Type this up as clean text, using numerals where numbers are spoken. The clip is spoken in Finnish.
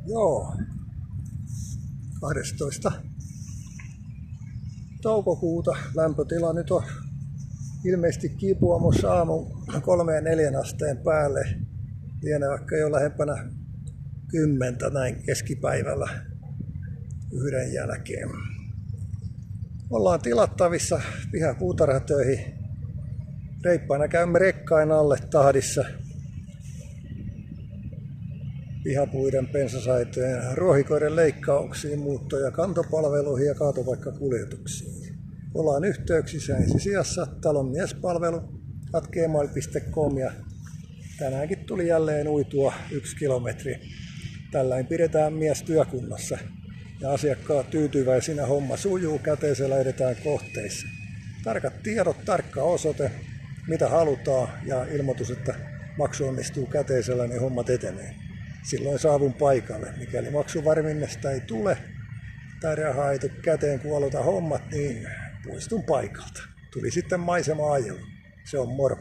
Joo. 12. toukokuuta. Lämpötila nyt on ilmeisesti kipuamassa aamun 3-4 asteen päälle. Lienee vaikka jo lähempänä 10 näin keskipäivällä yhden jälkeen. Ollaan tilattavissa pihapuutarhatöihin. Reippaina käymme rekkain alle tahdissa. Pihapuiden, pensasaitojen, ruohikoiden leikkauksiin, muutto- ja kantopalveluihin ja kaatopaikkakuljetuksiin. Ollaan yhteyksissä ensisijassa talonmiespalvelu@gmail.com ja tänäänkin tuli jälleen uitua 1 kilometri. Tällain pidetään mies työkunnassa ja asiakkaat tyytyväisinä, homma sujuu, käteisellä edetään kohteissa. Tarkat tiedot, tarkka osoite, mitä halutaan ja ilmoitus, että maksu onnistuu käteisellä, niin hommat etenee. Silloin saavun paikalle. Mikäli maksuvarminnasta ei tule tai rahaa ei tule käteen, kun aloitan hommat, niin poistun paikalta. Tuli sitten maisema-ajelu. Se on moro.